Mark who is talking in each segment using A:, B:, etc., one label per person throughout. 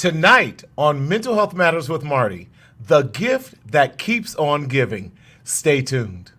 A: Tonight on Mental Health Matters with Marty, the gift that keeps on giving. Stay tuned.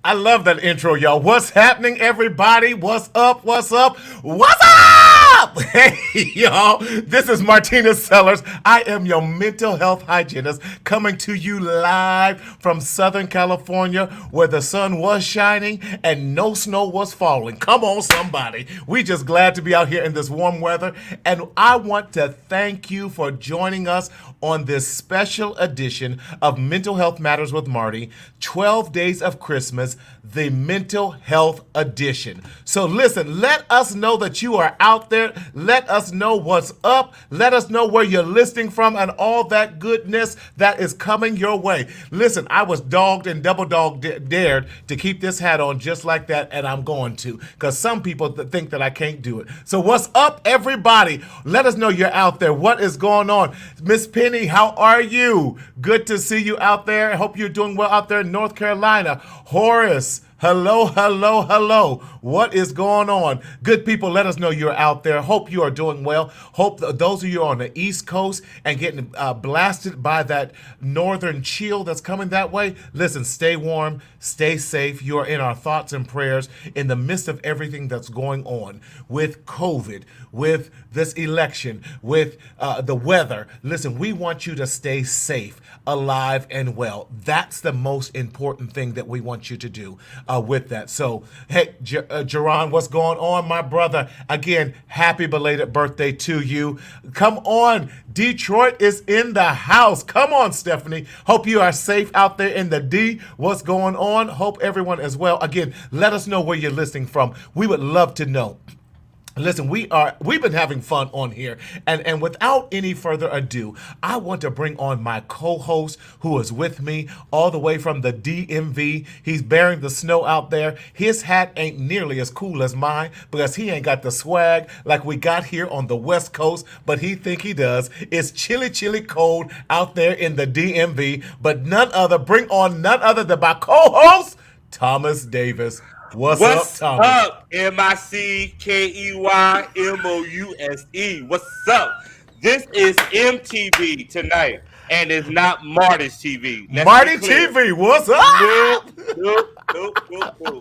A: I love that intro, y'all. What's happening, everybody? What's up? What's up? What's up? Hey, y'all. This is Martina Sellers. I am your mental health hygienist coming to you live from Southern California where the sun was shining and no snow was falling. Come on, somebody. We just glad to be out here in this warm weather. And I want to thank you for joining us on this special edition of Mental Health Matters with Marty, 12 Days of Christmas, the Mental Health Edition. So listen, let us know that you are out there. Let us know what's up. Let us know where you're listening from and all that goodness that is coming your way. Listen, I was dogged and double dared to keep this hat on just like that, and I'm going to, because some people think that I can't do it. So what's up, everybody? Let us know you're out there. What is going on? Miss Penny, how are you? Good to see you out there. I hope you're doing well out there in North Carolina. Horace, hello, hello, hello. What is going on? Good people, let us know you're out there. Hope you are doing well. Hope those of you on the East Coast and getting blasted by that northern chill that's coming that way. Listen, stay warm, stay safe. You are in our thoughts and prayers in the midst of everything that's going on with COVID, with this election, with the weather. Listen, we want you to stay safe, alive, and well. That's the most important thing that we want you to do with that. So, hey, Jerron, what's going on, my brother? Again, happy belated birthday to you. Come on, Detroit is in the house. Come on, Stephanie. Hope you are safe out there in the D. What's going on? Hope everyone is well. Again, let us know where you're listening from. We would love to know. Listen, we've been having fun on here, and without any further ado, I want to bring on my co-host who is with me all the way from the DMV. He's bearing the snow out there. His hat ain't nearly as cool as mine because he ain't got the swag like we got here on the West Coast, but he think he does. It's chilly, chilly cold out there in the DMV, but bring on none other than my co-host, Thomas Davis. What's up, Thomas?
B: Up, MICKEYMOUSE. What's up? This is MTV tonight, and it's not Marty's TV.
A: Marty TV, what's up?
B: Nope.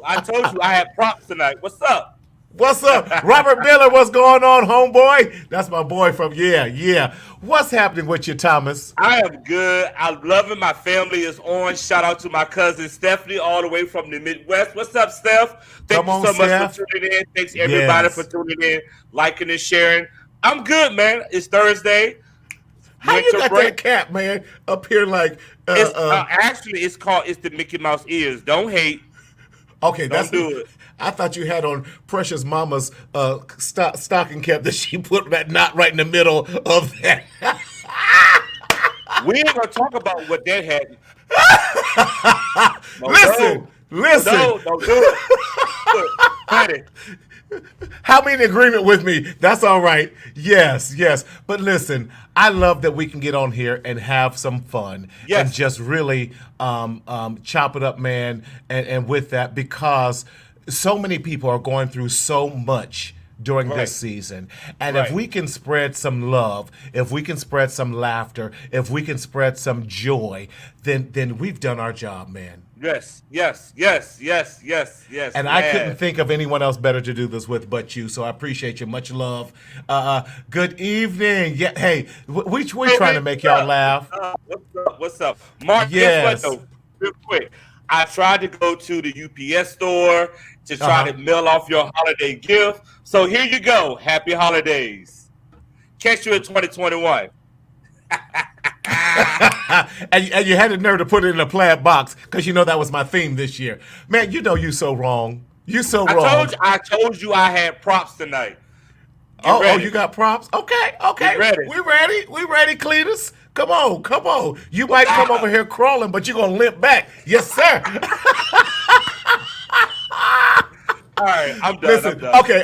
B: I told you I had props tonight. What's up?
A: What's up? Robert Miller, what's going on, homeboy? That's my boy from Yeah. What's happening with you, Thomas?
B: I am good. I'm loving my family is on. Shout out to my cousin Stephanie all the way from the Midwest. What's up, Steph? Thank you so much for tuning in. Thanks everybody for tuning in, liking and sharing. I'm good, man. It's Thursday.
A: How you got that cap, man, up here like...
B: actually, it's the Mickey Mouse ears. Don't hate.
A: Okay,
B: Don't do it.
A: I thought you had on Precious Mama's stocking cap that she put that knot right in the middle of that.
B: We ain't gonna talk about what that had.
A: Listen.
B: No, don't do it.
A: How many in agreement with me? That's all right. Yes. But listen, I love that we can get on here and have some fun and just really chop it up, man. And with that, because so many people are going through so much during this season. And if we can spread some love, if we can spread some laughter, if we can spread some joy, then we've done our job, man.
B: Yes.
A: And I couldn't think of anyone else better to do this with but you, so I appreciate you. Much love. Good evening. Yeah, hey, we trying to make y'all laugh.
B: What's up? Mark, guess what, though? Real quick. I tried to go to the UPS store to try to mail off your holiday gift. So here you go. Happy holidays. Catch you in 2021.
A: and you had the nerve to put it in a plaid box because you know that was my theme this year. Man, you know you so wrong. You so wrong.
B: I told you I had props tonight.
A: Oh, you got props? Okay.
B: We
A: ready, Cletus. Come on. You might come over here crawling, but you're gonna limp back. Yes, sir.
B: All right, I'm done.
A: Listen, okay.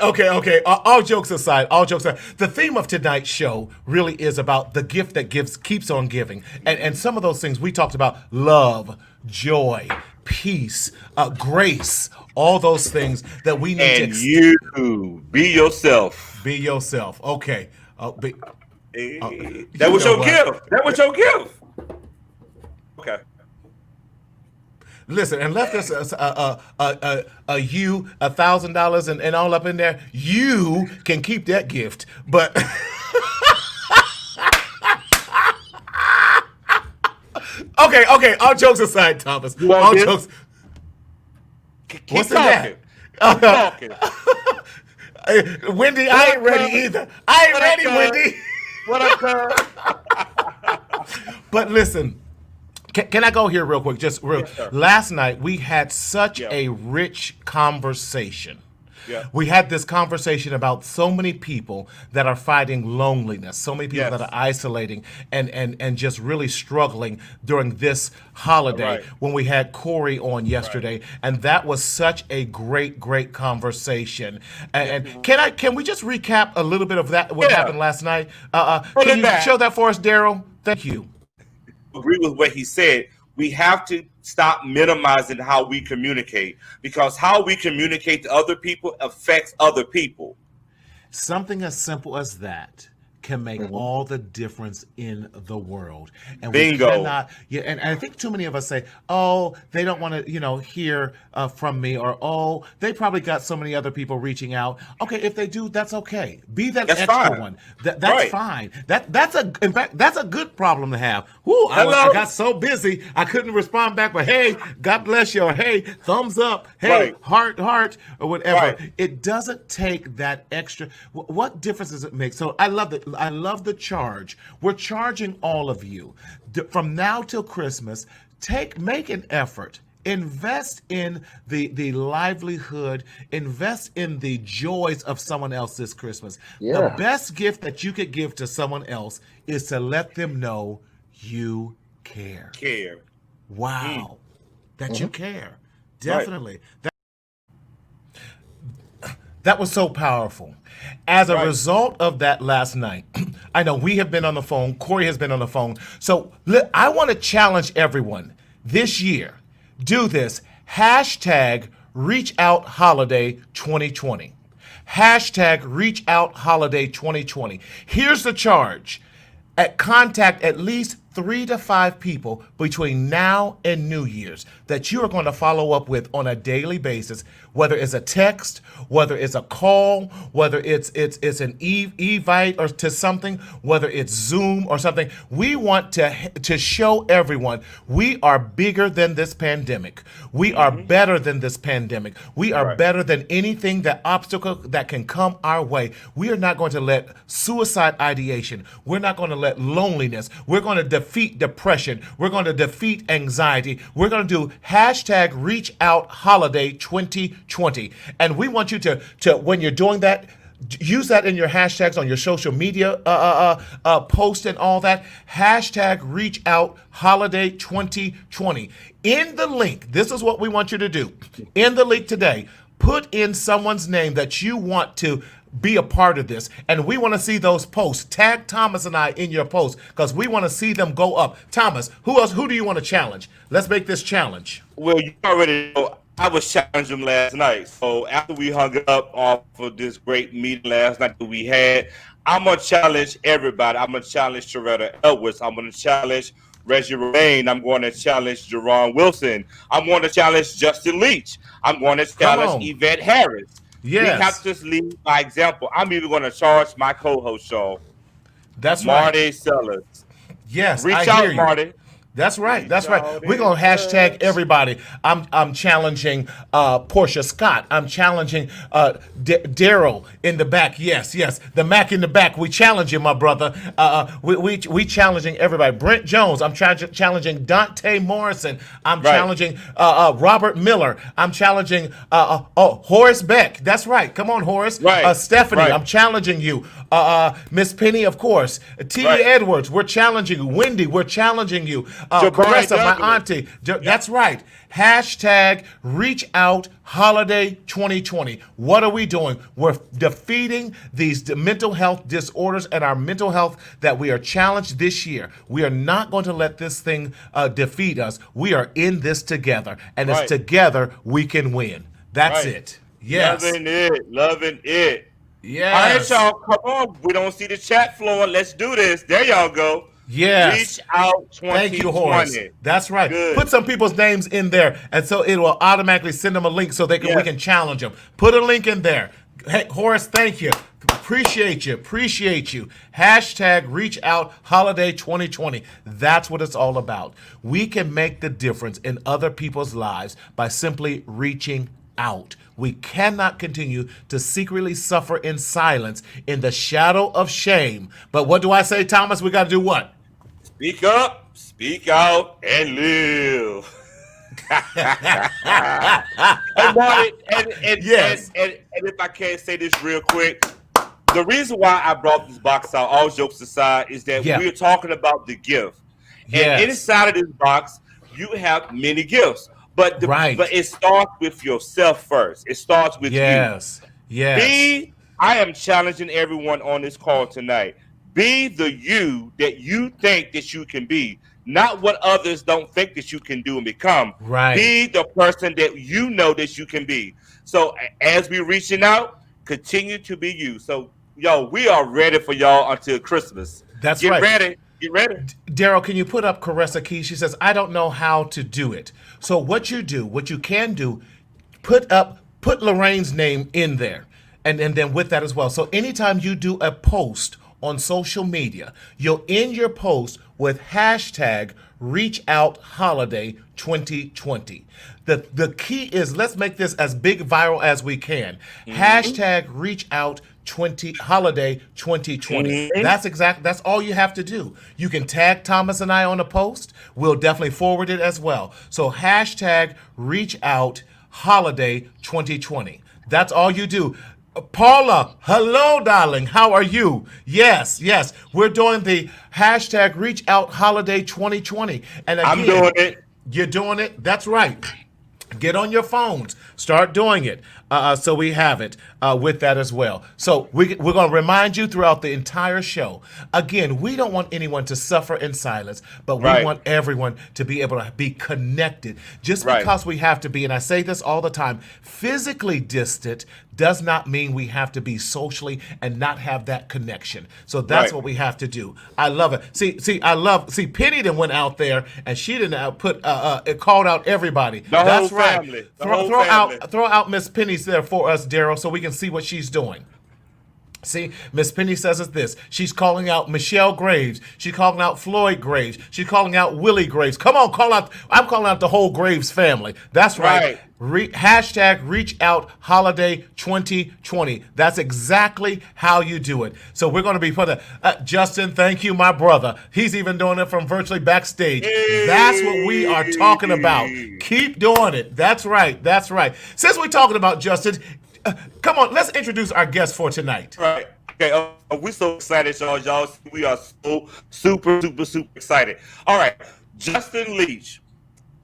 A: All jokes aside, the theme of tonight's show really is about the gift that keeps on giving, and some of those things we talked about: love, joy, peace, grace, all those things that we need
B: and you be yourself.
A: Be yourself. Okay.
B: That was your gift. That was your gift. Okay.
A: Listen, and left us you $1,000 and all up in there. You can keep that gift, but okay. All jokes aside, Thomas. All jokes.
B: Keep What's talking. Keep talking.
A: Wendy, I ain't ready either. I ain't ready, Wendy.
B: What up, cuz?
A: But listen. Can I go here real quick? Just real. Yes, last night we had such a rich conversation. Yeah. We had this conversation about so many people that are fighting loneliness, so many people that are isolating and just really struggling during this holiday when we had Corey on yesterday. And that was such a great conversation. And can we just recap a little bit of that, what happened last night? Can you show that for us, Daryl? Thank you.
B: Agree with what he said. We have to stop minimizing how we communicate, because how we communicate to other people affects other people.
A: Something as simple as that can make all the difference in the world. And
B: Bingo.
A: We cannot, and I think too many of us say, oh, they don't want to, hear from me, or, oh, they probably got so many other people reaching out. Okay, if they do, that's okay. Be that extra fine. One. That's fine. In fact, that's a good problem to have. Woo, I got so busy, I couldn't respond back, but hey, God bless you, or hey, thumbs up, hey, heart, or whatever. Right. It doesn't take that extra. What difference does it make? So I love that. I love the charge. We're charging all of you from now till Christmas. Make an effort. Invest in the livelihood. Invest in the joys of someone else this Christmas. Yeah. The best gift that you could give to someone else is to let them know you care. Wow. That you care. Definitely. Right. That was so powerful. As a result of that last night, I know we have been on the phone. Corey has been on the phone. So I want to challenge everyone this year. Do this. #ReachOutHoliday2020. #ReachOutHoliday2020. Here's the charge. Contact at least 3 to 5 people between now and New Year's that you are going to follow up with on a daily basis, whether it's a text, whether it's a call, whether it's an evite or to something, whether it's Zoom or something. We want to show everyone we are bigger than this pandemic. We are better than this pandemic. We are better than anything, that obstacle that can come our way. We are not going to let suicide ideation. We're not going to let loneliness. We're going to defeat depression. We're going to defeat anxiety. We're going to do #ReachOutHoliday2020. And we want you to when you're doing that, use that in your hashtags on your social media post and all that. #ReachOutHoliday2020. In the link, this is what we want you to do. In the link today, put in someone's name that you want to be a part of this, and we want to see those posts. Tag Thomas and I in your posts, because we want to see them go up. Thomas, who do you want to challenge? Let's make this challenge.
B: Well, you already know I was challenging him last night. So after we hung up off of this great meeting last night that we had, I'm going to challenge everybody. I'm going to challenge Sharetta Edwards. I'm going to challenge Reggie Romaine. I'm going to challenge Jerron Wilson. I'm going to challenge Justin Leach. I'm going to challenge Yvette Harris.
A: Yes.
B: We have to just lead by example. I'm even going to charge my co-host, y'all.
A: That's
B: Marty Sellers.
A: Yes,
B: Reach out, Marty.
A: That's right. That's right. We're gonna hashtag everybody. I'm challenging Portia Scott. I'm challenging Daryl in the back. Yes, yes. The Mac in the back. We challenge you, my brother. We challenging everybody. Brent Jones. I'm challenging Dante Morrison. I'm challenging Robert Miller. I'm challenging Horace Beck. That's right. Come on, Horace.
B: Right.
A: Stephanie.
B: Right.
A: I'm challenging you. Miss Penny, of course. T. Edwards. We're challenging you. Wendy. We're challenging you. Caressa, my auntie. That's right. Hashtag reach out holiday 2020. What are we doing? We're defeating these mental health disorders and our mental health that we are challenged this year. We are not going to let this thing defeat us. We are in this together. And it's together we can win. That's it. Yes.
B: Loving it. Loving it.
A: Yes.
B: All right, y'all. Come on. We don't see the chat flowing. Let's do this. There y'all go.
A: Yes.
B: Reach out 2020.
A: Thank you, Horace. That's right.
B: Good.
A: Put some people's names in there, and so it will automatically send them a link so we can challenge them. Put a link in there. Hey, Horace, thank you. Appreciate you. Appreciate you. Hashtag reach out holiday 2020. That's what it's all about. We can make the difference in other people's lives by simply reaching out. We cannot continue to secretly suffer in silence in the shadow of shame. But what do I say, Thomas? We got to do what?
B: Speak up, speak out, and live. And Marty,
A: Yes.
B: and if I can say this real quick, the reason why I brought this box out, all jokes aside, is that we're talking about the gift. And inside of this box, you have many gifts. But but it starts with yourself first. It starts with you.
A: Yes.
B: I am challenging everyone on this call tonight. Be the you that you think that you can be, not what others don't think that you can do and become.
A: Right.
B: Be the person that you know that you can be. So as we're reaching out, continue to be you. So, we are ready for y'all until Christmas.
A: That's
B: right.
A: Get ready. Daryl, can you put up Caressa Keys? She says, I don't know how to do it. So what you can do, put Lorraine's name in there. And then with that as well. So anytime you do a post on social media, you'll end your post with hashtag reach out holiday 2020. The key is, let's make this as big viral as we can. Hashtag reach out holiday 2020. That's all you have to do. You can tag Thomas and I on a post. We'll definitely forward it as well. So hashtag reach out holiday 2020. That's all you do. Paula, hello, darling. How are you? Yes. We're doing the hashtag reach out holiday 2020. And again,
B: I'm doing it.
A: You're doing it? That's right. Get on your phones. Start doing it. So we have it with that as well. So we're going to remind you throughout the entire show. Again, we don't want anyone to suffer in silence, but we want everyone to be able to be connected. Just because we have to be, and I say this all the time, physically distant does not mean we have to be socially and not have that connection. So that's what we have to do. I love it. See, Penny then went out there and she didn't it called out everybody.
B: That's right.
A: Throw out Miss Penny's there for us, Daryl, so we can see what she's doing. See, Miss Penny says it's this. She's calling out Michelle Graves. She's calling out Floyd Graves. She's calling out Willie Graves. Come on, call out. I'm calling out the whole Graves family. That's right. Hashtag reach out holiday 2020. That's exactly how you do it. So we're going to be putting Justin, thank you, my brother. He's even doing it from virtually backstage. That's what we are talking about. Keep doing it. That's right. Since we're talking about Justin, come on, let's introduce our guest for tonight.
B: Right. Okay. We're so excited, y'all. We are so super excited. All right. Justin Leach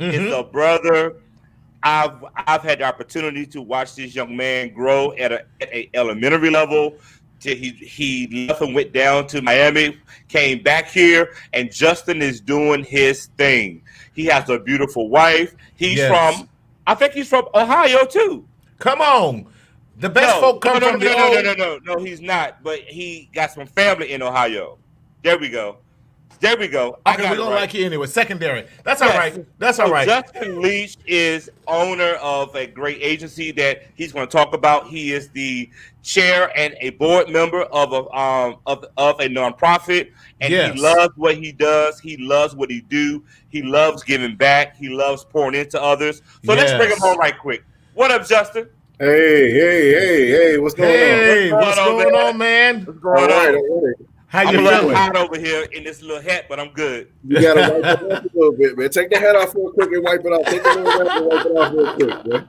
B: is a brother. I've had the opportunity to watch this young man grow at a elementary level. He left and went down to Miami, came back here, and Justin is doing his thing. He has a beautiful wife. I think he's from Ohio too.
A: Come on. The best folk come from the
B: No, he's not. But he got some family in Ohio. There we go. There we go.
A: Okay, we don't like you anyway. Secondary. That's all right. That's all right.
B: Justin Leach is owner of a great agency that he's going to talk about. He is the chair and a board member of a nonprofit, and he loves what he does. He loves what he do. He loves giving back. He loves pouring into others. So let's bring him on right quick. What up, Justin?
C: Hey, what's going on?
A: Hey, what's going on, man?
B: What's going on?
C: All right.
A: How you
B: feeling?
A: feeling?
B: I'm hot over here in this little hat, but I'm good.
C: You gotta wipe it off a little bit, man. Take the hat off real quick and wipe it off. Take the little hat and wipe it off real quick, man.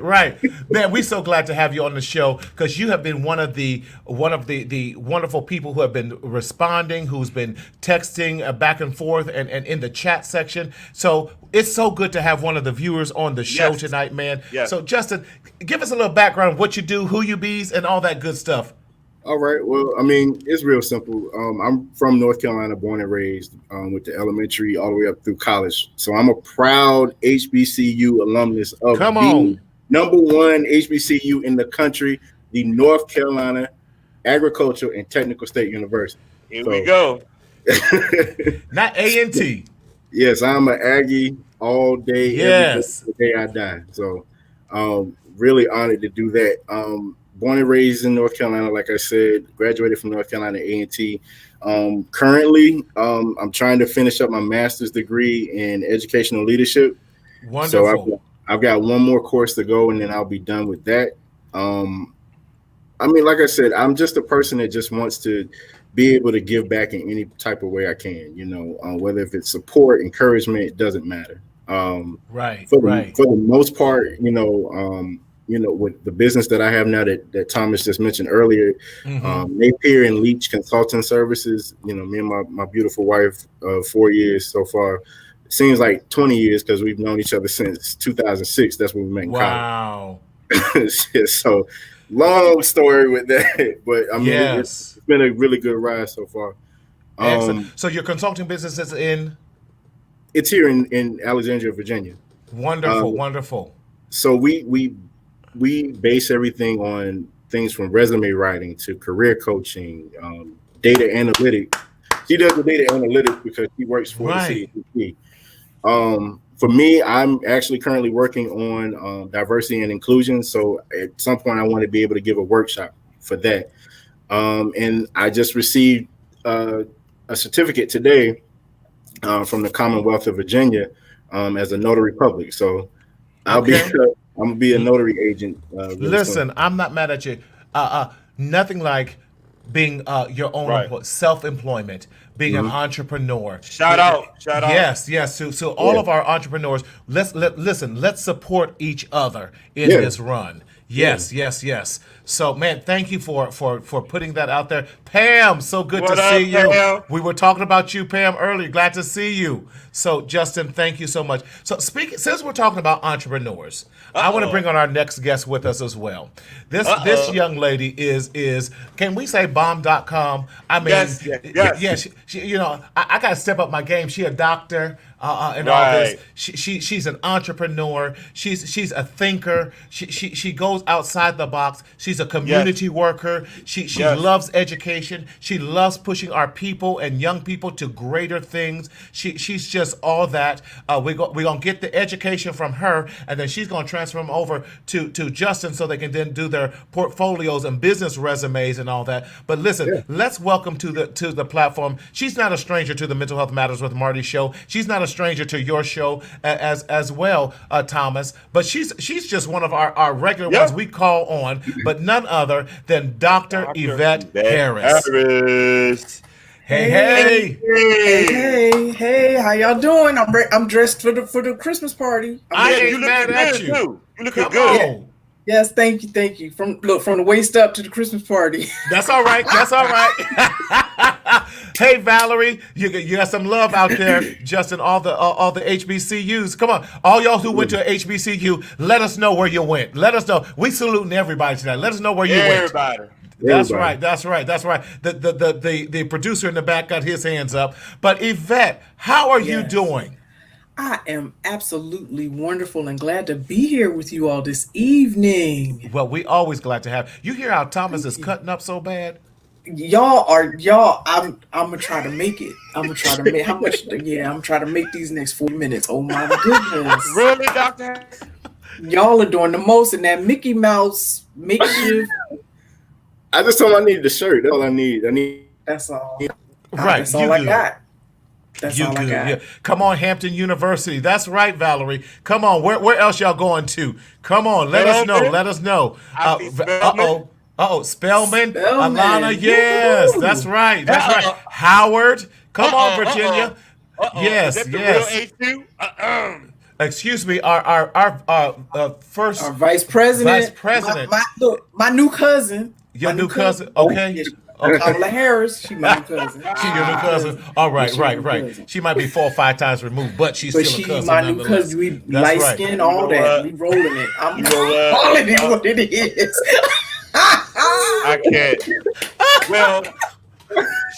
A: Right, man. We're so glad to have you on the show because you have been one of the wonderful people who have been responding, who's been texting back and forth and in the chat section. So it's so good to have one of the viewers on the show tonight, man.
B: Yes.
A: So Justin, give us a little background of what you do, who you bees, and all that good stuff.
C: All right. Well, I mean, it's real simple. I'm from North Carolina, born and raised, with the elementary all the way up through college. So I'm a proud HBCU alumnus of the number one HBCU in the country, the North Carolina Agricultural and Technical State University.
B: Here we go.
A: Not A&T.
C: Yes, I'm an Aggie all day, every day I die. So really honored to do that. Born and raised in North Carolina, like I said, graduated from North Carolina A&T. Currently, I'm trying to finish up my master's degree in educational leadership.
A: Wonderful.
C: So I've got one more course to go, and then I'll be done with that. I mean, like I said, I'm just a person that just wants to be able to give back in any type of way I can, whether if it's support, encouragement, it doesn't matter. For the most part, with the business that I have now that Thomas just mentioned earlier, Napier and Leach Consulting Services, me and my beautiful wife, 4 years so far. It seems like 20 years because we've known each other since 2006. That's when we met in college. So long story with that. But I mean, it's been a really good ride so far.
A: Excellent. So your consulting business is in?
C: It's here in Alexandria, Virginia.
A: Wonderful, wonderful.
C: So we base everything on things from resume writing to career coaching, data analytics. She does the data analytics because she works for the city. For me, I'm actually currently working on diversity and inclusion. So at some point, I want to be able to give a workshop for that. And I just received a certificate today from the Commonwealth of Virginia as a notary public. So I'm gonna be a notary agent.
A: Listen, I'm not mad at you. Nothing like being your own self-employment, being an entrepreneur.
B: Shout out.
A: Yes. So all of our entrepreneurs, let's support each other in this run. Yes. So, man, thank you for putting that out there. Pam, so good to see you. Pam? We were talking about you, Pam, earlier. Glad to see you. So, Justin, thank you so much. So, since we're talking about entrepreneurs, I want to bring on our next guest with us as well. This young lady is can we say bomb.com? I mean, yes. She I got to step up my game. She a doctor. And all this, she's an entrepreneur. She's a thinker. She goes outside the box. She's a community worker. She loves education. She loves pushing our people and young people to greater things. She's just all that. We're gonna get the education from her, and then she's gonna transfer them over to Justin so they can then do their portfolios and business resumes and all that. But listen, let's welcome to the platform. She's not a stranger to the Mental Health Matters with Marty show. She's not a stranger to your show as well, Thomas. But she's just one of our regular ones we call on, but none other than Dr. Yvette Harris. Hey,
D: how y'all doing? I'm dressed for the Christmas party.
A: I ain't mad at you.
B: You looking good.
D: Yes, thank you. From the waist up to the Christmas party.
A: That's all right. Hey, Valerie, you got some love out there, Justin. All the HBCUs. Come on, all y'all who went to a HBCU, let us know where you went. Let us know. We saluting everybody tonight. Let us know where you went.
B: Everybody.
A: That's right. The producer in the back got his hands up. But Yvette, how are you doing?
D: I am absolutely wonderful and glad to be here with you all this evening.
A: Well, we always glad to have you. Hear how Thomas is cutting up so bad?
D: y'all. I'm gonna try to make it. I'm gonna try to make how much? Yeah, I'm trying to make these next 40 minutes. Oh my goodness!
B: Really, Doctor?
D: Y'all are doing the most in that Mickey Mouse makeshift.
C: I just told him I needed the shirt. That's all I need.
D: That's all.
A: Right.
D: That's all I got. That's all I got.
A: Yeah. Come on, Hampton University. That's right, Valerie. Come on. Where else y'all going to? Come on. Let us know. Let us know. Spelman. Alana. Yes.
D: Woo-hoo.
A: That's right. That's right. Howard. Come on, Virginia. Yes. Yes. Excuse me. Our first.
D: Our vice president.
A: Vice president.
D: My new cousin.
A: Your new cousin. Okay.
D: Kamala Harris, she my new cousin.
A: She your new cousin. All right, right. She might be 4 or 5 times removed, but she's still a cousin.
D: My new cousin. We light skin, all that. We rolling it. I'm calling it what it is.
B: I can't. Well,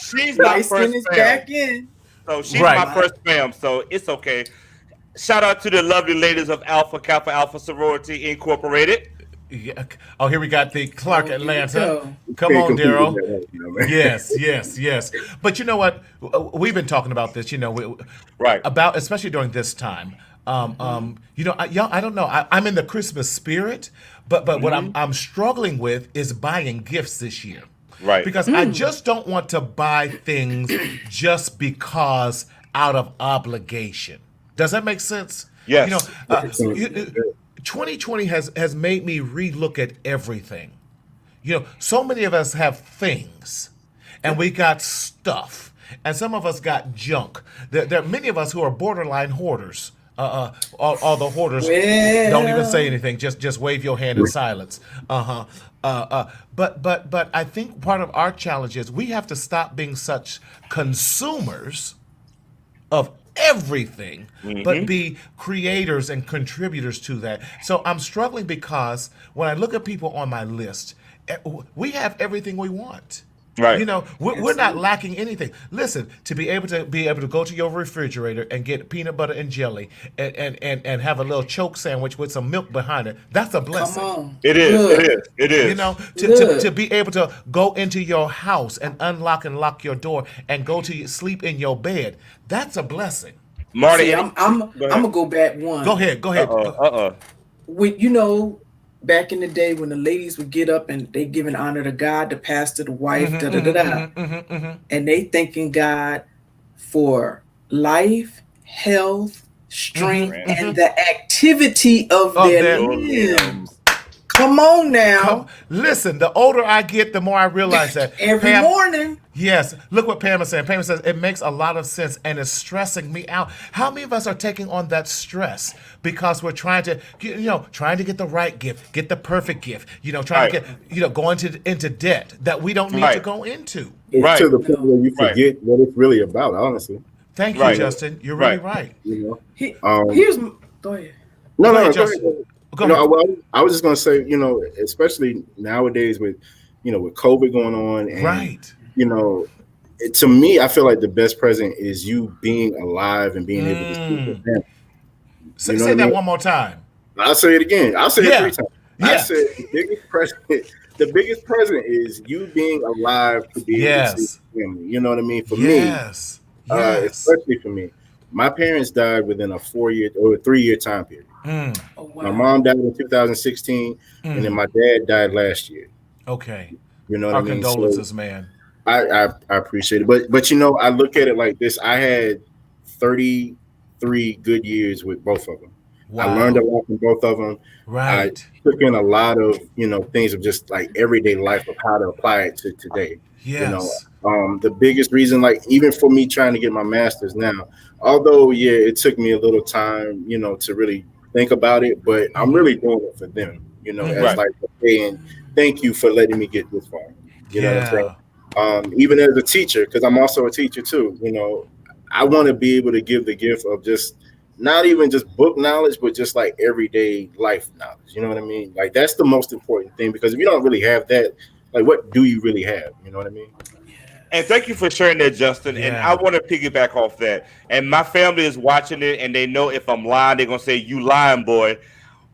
B: she's my first
D: is
B: fam.
D: back in.
B: So she's my first fam, so it's okay. Shout out to the lovely ladies of Alpha Kappa Alpha Sorority Incorporated.
A: Yeah. Oh, here we got the Clark Atlanta. Come on, Daryl. Yes. But you know what? We've been talking about this. About especially during this time. I don't know. I'm in the Christmas spirit, but what I'm struggling with is buying gifts this year.
B: Right.
A: Because I just don't want to buy things just because out of obligation. Does that make sense?
B: Yes.
A: 2020 has made me relook at everything. So many of us have things, and we got stuff, and some of us got junk. There are many of us who are borderline hoarders. All the hoarders don't even say anything. Just wave your hand in silence. But I think part of our challenge is we have to stop being such consumers of everything, but be creators and contributors to that. So I'm struggling because when I look at people on my list, we have everything we want.
B: Right.
A: We're not lacking anything. Listen, to be able to go to your refrigerator and get peanut butter and jelly and have a little choke sandwich with some milk behind it, that's a blessing.
D: Come on.
B: It is.
A: To be able to go into your house and unlock and lock your door and go to sleep in your bed, that's a blessing.
B: Marty,
D: see, I'm gonna go back one.
A: Go ahead.
D: Back in the day when the ladies would get up and they giving honor to God, the pastor, the wife, and they thanking God for life, health, strength, and the activity of their limbs. Come on now.
A: Listen, the older I get, the more I realize that.
D: Every morning.
A: Yes. Look what Pam is saying. Pam says, it makes a lot of sense and it's stressing me out. How many of us are taking on that stress because we're trying to get the right gift, get the perfect gift, trying to get, go into debt that we don't need to go into.
C: It's to the point where you forget what it's really about, honestly.
A: Thank you, Justin. You're really right.
D: Go ahead.
C: Go ahead. I was just gonna say, especially nowadays with COVID going on, and to me, I feel like the best present is you being alive and being able to speak with them.
A: Say that one more time.
C: I'll say it again. I'll say it 3 times.
A: Yeah.
C: I said the biggest present is you being alive to be able to see family. You know what I mean? For me, especially for me, my parents died within a 4-year or 3-year time period.
D: Oh, wow.
C: My mom died in 2016, and then my dad died last year.
A: Okay.
C: You know what
A: Our
C: I mean?
A: condolences,
C: So
A: man.
C: I appreciate it. But I look at it like this. I had 33 good years with both of them. Wow. I learned a lot from both of them.
A: Right.
C: I took in a lot of, things of just like everyday life of how to apply it to today.
A: Yes.
C: The biggest reason, like even for me trying to get my master's now, although, it took me a little time, to really think about it, but I'm really doing it for them, as like saying, thank you for letting me get this far. You know what I'm saying? Even as a teacher, because I'm also a teacher too, I want to be able to give the gift of just not even just book knowledge, but just like everyday life knowledge. You know what I mean? Like that's the most important thing, because if you don't really have that, like what do you really have? You know what I mean?
B: And thank you for sharing that, Justin. Yeah. And I want to piggyback off that. And my family is watching it, and they know if I'm lying, they're going to say, you lying, boy.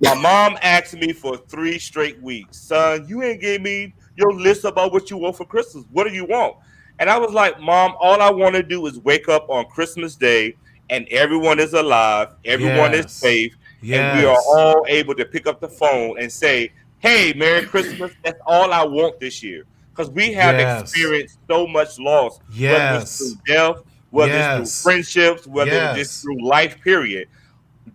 B: My mom asked me for 3 straight weeks. Son, you ain't gave me your list about what you want for Christmas. What do you want? And I was like, Mom, all I want to do is wake up on Christmas Day and everyone is alive, everyone is safe, and we are all able to pick up the phone and say, hey, Merry Christmas. That's all I want this year. Because we have experienced so much loss, whether it's through death, whether it's through friendships, whether it's just through life, period.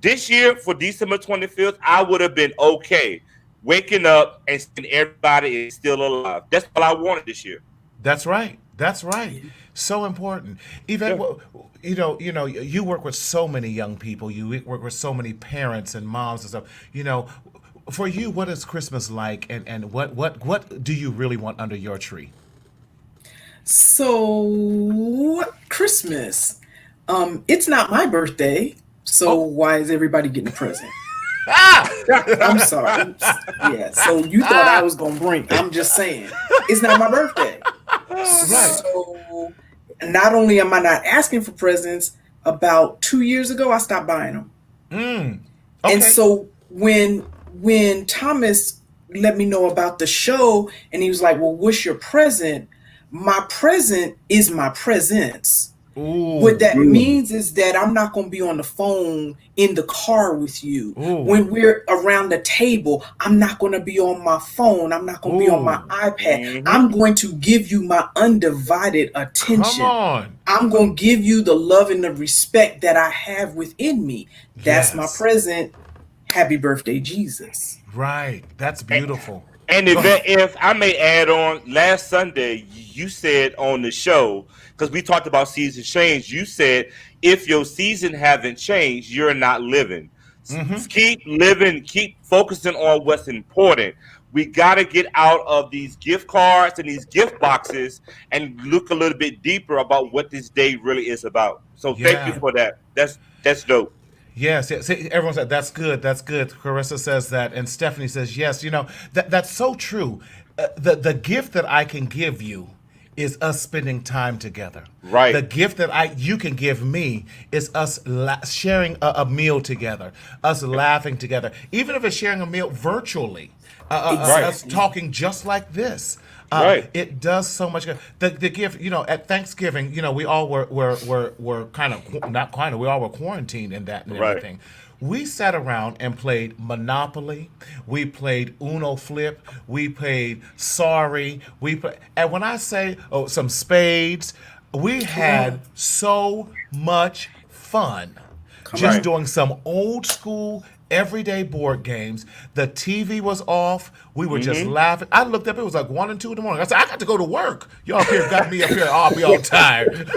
B: This year, for December 25th, I would have been okay waking up and seeing everybody is still alive. That's all I wanted this year.
A: That's right. That's right. So important. Even you work with so many young people. You work with so many parents and moms and stuff. For you, what is Christmas like, and what do you really want under your tree?
D: So Christmas, it's not my birthday. So why is everybody getting a present? I'm sorry. Yeah. So you thought I was gonna bring? I'm just saying, it's not my birthday. Right. So not only am I not asking for presents, about 2 years ago I stopped buying them. Okay. And so when Thomas let me know about the show, and he was like, "Well, what's your present?" My present is my presence. Ooh, what that means is that I'm not going to be on the phone in the car with you. When we're around the table, I'm not going to be on my phone. I'm not going to be on my iPad. I'm going to give you my undivided attention.
A: Come on.
D: I'm going to give you the love and the respect that I have within me. That's my present. Happy birthday, Jesus.
A: Right. That's beautiful.
B: And if I may add on, last Sunday, you said on the show, because we talked about season change, you said, if your season haven't changed, you're not living. Keep living, keep focusing on what's important. We got to get out of these gift cards and these gift boxes and look a little bit deeper about what this day really is about. So thank you for that. That's dope.
A: Yes, everyone said that's good. That's good. Carissa says that, and Stephanie says yes. That's so true. The gift that I can give you is us spending time together.
B: Right.
A: The gift that you can give me is us sharing a meal together, us laughing together, even if it's sharing a meal virtually. Us talking just like this. It does so much good. The gift, at Thanksgiving, we all were we all were quarantined in that and everything. We sat around and played Monopoly. We played Uno Flip. We played Sorry. And when I say some spades, we had so much fun just doing some old school everyday board games. The TV was off. We were just laughing. I looked up. It was like 1 and 2 in the morning. I said, I got to go to work. Y'all up here got me up here. I'll be all tired.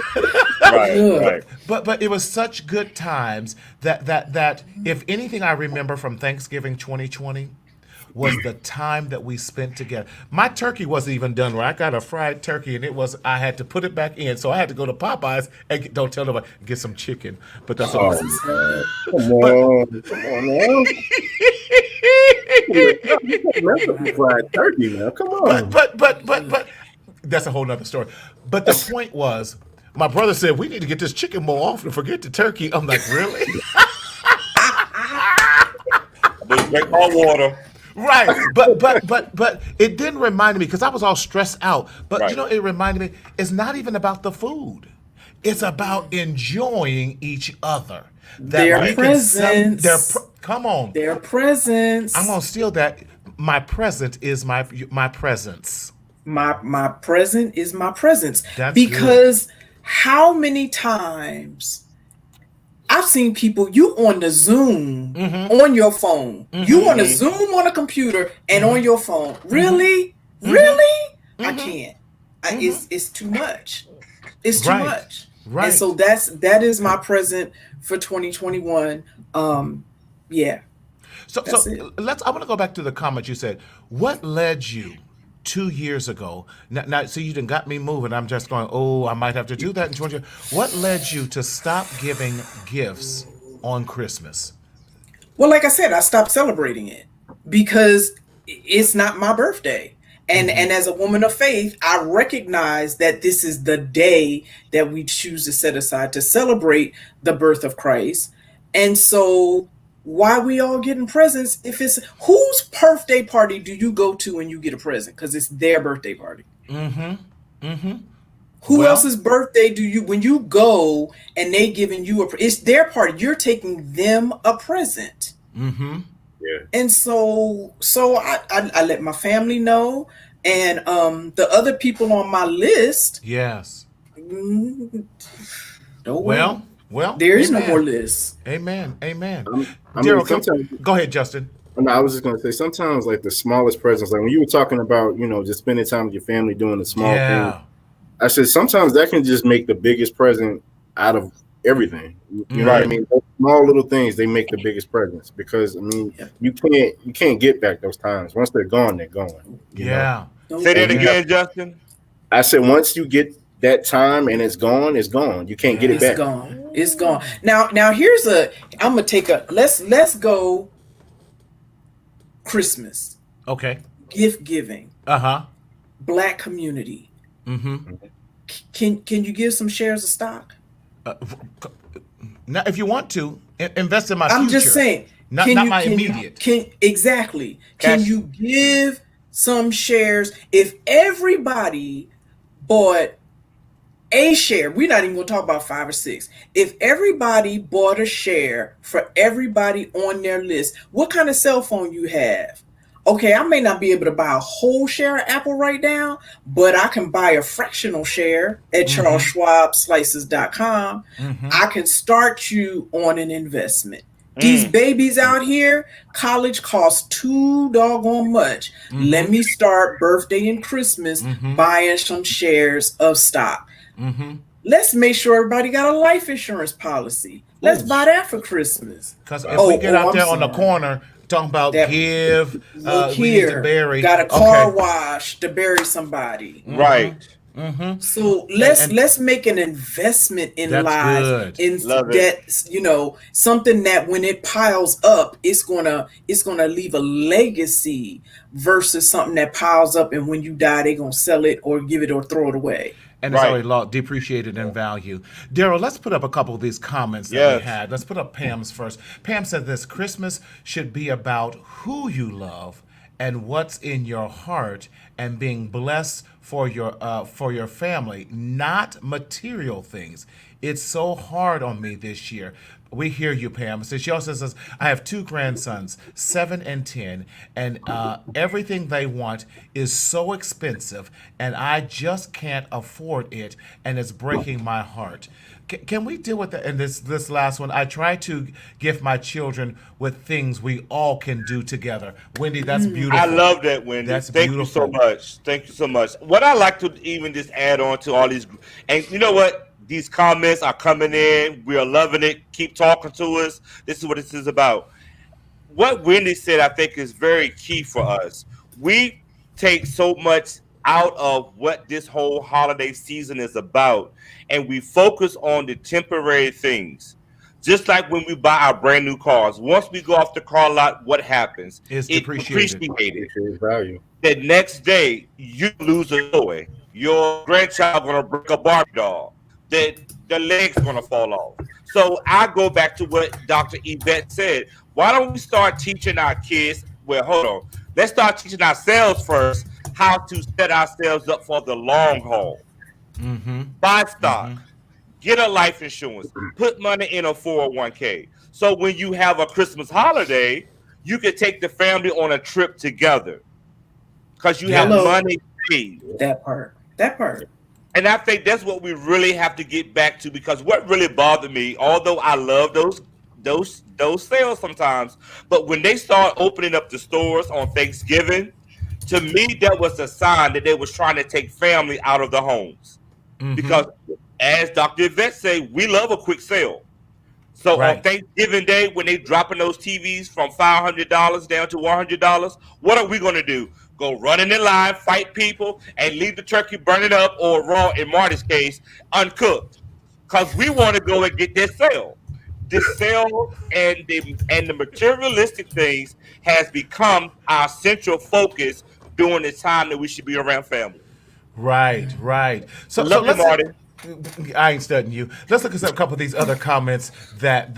B: Right.
A: But it was such good times that if anything I remember from Thanksgiving 2020 was the time that we spent together. My turkey wasn't even done right. I got a fried turkey, and I had to put it back in, so I had to go to Popeyes and don't tell nobody, get some chicken. But that's all.
C: Come on now. Fried turkey now. Come on.
A: But that's a whole nother story. But the point was, my brother said we need to get this chicken more often. Forget the turkey. I'm like, really?
B: But drink more water.
A: Right, but it didn't remind me because I was all stressed out. But it reminded me it's not even about the food; it's about enjoying each other.
D: Their presence.
A: Come on,
D: their presence.
A: I'm gonna steal that. My present is my presence.
D: My present is my presence.
A: That's
D: because good. How many times I've seen people, you on the Zoom on your phone. You on a Zoom on a computer and on your phone. Really? Really? I can't. It's too much. It's too much.
A: Right.
D: And so that is my present for 2021. Yeah.
A: So I want to go back to the comment you said. What led you 2 years ago? Now, so you done got me moving. I'm just going, I might have to do that in 20 years. What led you to stop giving gifts on Christmas?
D: Well, like I said, I stopped celebrating it because it's not my birthday. And as a woman of faith, I recognize that this is the day that we choose to set aside to celebrate the birth of Christ. And so why we all getting presents if it's whose birthday party do you go to when you get a present? Because it's their birthday party. Who else's birthday do you when you go and they giving you it's their party. You're taking them a present.
C: Yeah.
D: And so I let my family know, and the other people on my list.
A: Yes.
D: Well,
A: well,
D: there is no more list.
A: Amen.
C: Daryl,
A: go ahead, Justin.
C: No, I was just going to say, sometimes like the smallest presents, like when you were talking about, just spending time with your family doing the small things, I said sometimes that can just make the biggest present out of everything. You know what I mean? Those small little things, they make the biggest presents, because I mean, you can't get back those times. Once they're gone, they're gone. You know?
B: Say that again, Justin.
C: I said once you get that time and it's gone, it's gone. You can't get it back.
D: It's gone. Now here's I'm gonna take let's go Christmas.
A: Okay.
D: Gift giving. Black community. Can you give some shares of stock?
A: Now, if you want to invest in my
D: I'm
A: future.
D: just saying.
A: Not my immediate.
D: Can you give some shares? If everybody bought a share, we're not even going to talk about 5 or 6. If everybody bought a share for everybody on their list, what kind of cell phone you have? Okay, I may not be able to buy a whole share of Apple right now, but I can buy a fractional share at CharlesSchwabSlices.com. I can start you on an investment. These babies out here, college costs too doggone much. Let me start birthday and Christmas buying some shares of stock. Let's make sure everybody got a life insurance policy. Let's buy that for Christmas.
A: Because if we get out there on the corner talking about we need to bury,
D: got a car wash to bury somebody.
B: Right.
D: So let's make an investment in lives, in that something that when it piles up, it's gonna leave a legacy versus something that piles up and when you die they're gonna sell it or give it or throw it away.
A: And it's already depreciated in value. Daryl, let's put up a couple of these comments that we had. Let's put up Pam's first. Pam said this: Christmas should be about who you love and what's in your heart and being blessed for your family, not material things. It's so hard on me this year. We hear you, Pam. So she also says, I have 2 grandsons, 7 and 10, and everything they want is so expensive, and I just can't afford it, and it's breaking my heart. Can we deal with that? And this last one, I try to gift my children with things we all can do together. Wendy, that's beautiful.
B: I love that, Wendy. Thank you so much. Thank you so much. What I like to even just add on to all these, and you know what? These comments are coming in. We are loving it. Keep talking to us. This is what this is about. What Wendy said, I think, is very key for us. We take so much out of what this whole holiday season is about, and we focus on the temporary things. Just like when we buy our brand new cars. Once we go off the car lot, what happens?
A: It's depreciated.
C: Value.
B: The next day, you lose a toy. Your grandchild going to break a Barbie doll. The leg's going to fall off. So I go back to what Dr. Yvette said. Why don't we start teaching our kids? Well, hold on. Let's start teaching ourselves first how to set ourselves up for the long haul. Buy stock. Get a life insurance. Put money in a 401k. So when you have a Christmas holiday, you can take the family on a trip together because you have money saved.
D: That part.
B: And I think that's what we really have to get back to, because what really bothered me, although I love those sales sometimes, but when they start opening up the stores on Thanksgiving, to me that was a sign that they was trying to take family out of the homes. Because as Dr. Yvette said, we love a quick sale. So on Thanksgiving Day, when they dropping those TVs from $500 down to $100, what are we going to do? Go running in line, fight people, and leave the turkey burning up or raw, in Marty's case, uncooked. Because we want to go and get this sale. The sale and the materialistic things has become our central focus during the time that we should be around family.
A: Right. So
B: Marty.
A: I ain't studying you. Let's look at a couple of these other comments that